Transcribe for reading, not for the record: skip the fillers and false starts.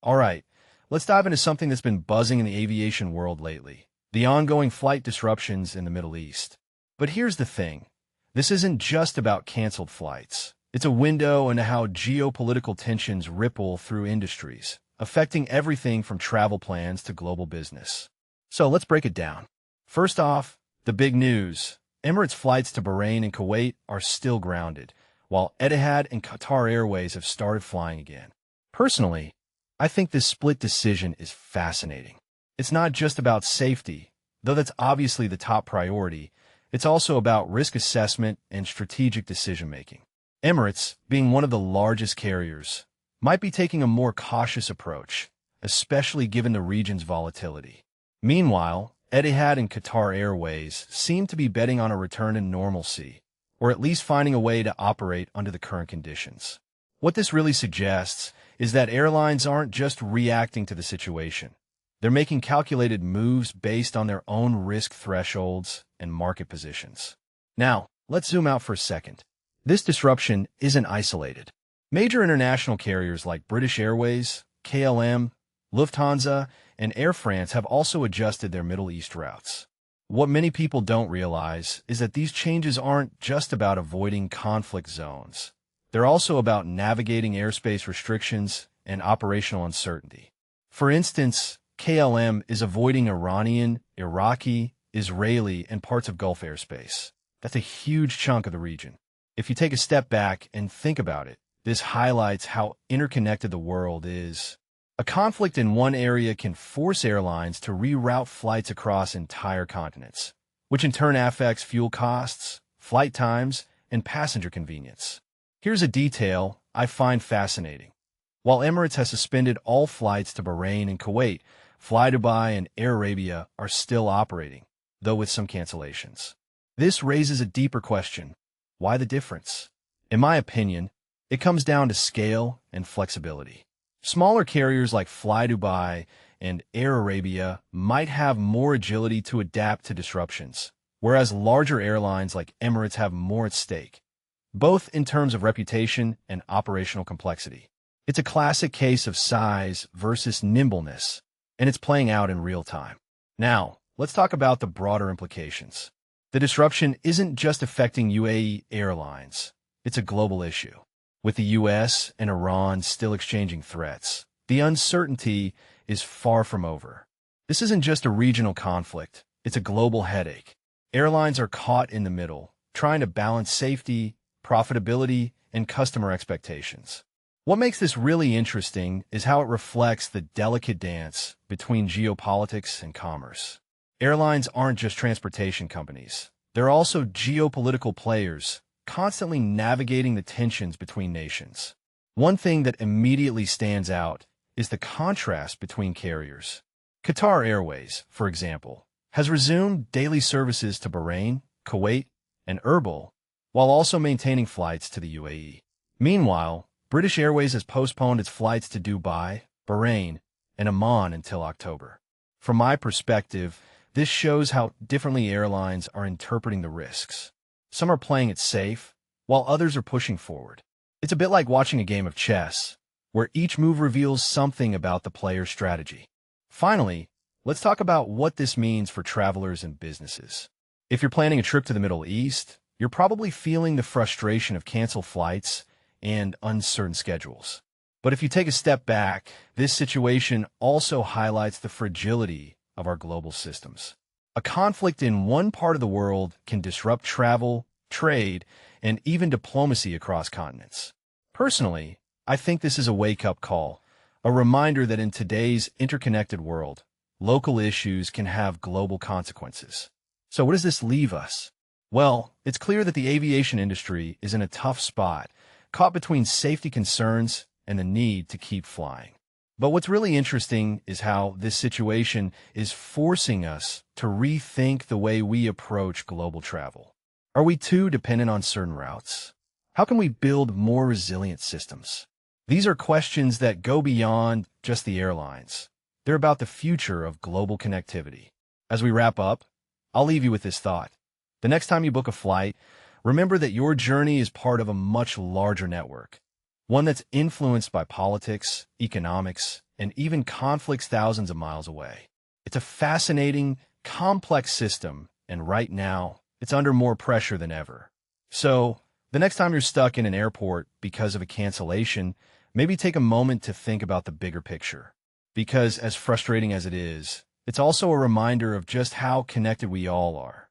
All right, let's dive into something that's been buzzing in the aviation world lately, the ongoing flight disruptions in the Middle East. But here's the thing. This isn't just about canceled flights. It's a window into how geopolitical tensions ripple through industries, affecting everything from travel plans to global business. So let's break it down. First off, the big news. Emirates flights to Bahrain and Kuwait are still grounded, while Etihad and Qatar Airways have started flying again. Personally, I think this split decision is fascinating. It's not just about safety, though that's obviously the top priority. It's also about risk assessment and strategic decision-making. Emirates, being one of the largest carriers, might be taking a more cautious approach, especially given the region's volatility. Meanwhile, Etihad and Qatar Airways seem to be betting on a return to normalcy, or at least finding a way to operate under the current conditions. What this really suggests is that airlines aren't just reacting to the situation. They're making calculated moves based on their own risk thresholds and market positions. Now, let's zoom out for a second. This disruption isn't isolated. Major international carriers like British Airways, KLM, Lufthansa, and Air France have also adjusted their Middle East routes. What many people don't realize is that these changes aren't just about avoiding conflict zones. They're also about navigating airspace restrictions and operational uncertainty. For instance, KLM is avoiding Iranian, Iraqi, Israeli, and parts of Gulf airspace. That's a huge chunk of the region. If you take a step back and think about it, this highlights how interconnected the world is. A conflict in one area can force airlines to reroute flights across entire continents, which in turn affects fuel costs, flight times, and passenger convenience. Here's a detail I find fascinating. While Emirates has suspended all flights to Bahrain and Kuwait, Fly Dubai and Air Arabia are still operating, though with some cancellations. This raises a deeper question. Why the difference? In my opinion, it comes down to scale and flexibility. Smaller carriers like Fly Dubai and Air Arabia might have more agility to adapt to disruptions, whereas larger airlines like Emirates have more at stake, both in terms of reputation and operational complexity. It's a classic case of size versus nimbleness, and it's playing out in real time. Now, let's talk about the broader implications. The disruption isn't just affecting UAE airlines. It's a global issue. With the US and Iran still exchanging threats, the uncertainty is far from over. This isn't just a regional conflict. It's a global headache. Airlines are caught in the middle, trying to balance safety, profitability, and customer expectations. What makes this really interesting is how it reflects the delicate dance between geopolitics and commerce. Airlines aren't just transportation companies. They're also geopolitical players, constantly navigating the tensions between nations. One thing that immediately stands out is the contrast between carriers. Qatar Airways, for example, has resumed daily services to Bahrain, Kuwait, and Erbil, while also maintaining flights to the UAE. Meanwhile, British Airways has postponed its flights to Dubai, Bahrain, and Oman until October. From my perspective, this shows how differently airlines are interpreting the risks. Some are playing it safe, while others are pushing forward. It's a bit like watching a game of chess, where each move reveals something about the player's strategy. Finally, let's talk about what this means for travelers and businesses. If you're planning a trip to the Middle East, you're probably feeling the frustration of canceled flights and uncertain schedules. But if you take a step back, this situation also highlights the fragility of our global systems. A conflict in one part of the world can disrupt travel, trade, and even diplomacy across continents. Personally, I think this is a wake-up call, a reminder that in today's interconnected world, local issues can have global consequences. So what does this leave us? Well, it's clear that the aviation industry is in a tough spot, caught between safety concerns and the need to keep flying. But what's really interesting is how this situation is forcing us to rethink the way we approach global travel. Are we too dependent on certain routes? How can we build more resilient systems? These are questions that go beyond just the airlines. They're about the future of global connectivity. As we wrap up, I'll leave you with this thought. The next time you book a flight, remember that your journey is part of a much larger network, one that's influenced by politics, economics, and even conflicts thousands of miles away. It's a fascinating, complex system, and right now, it's under more pressure than ever. So, the next time you're stuck in an airport because of a cancellation, maybe take a moment to think about the bigger picture. Because as frustrating as it is, it's also a reminder of just how connected we all are.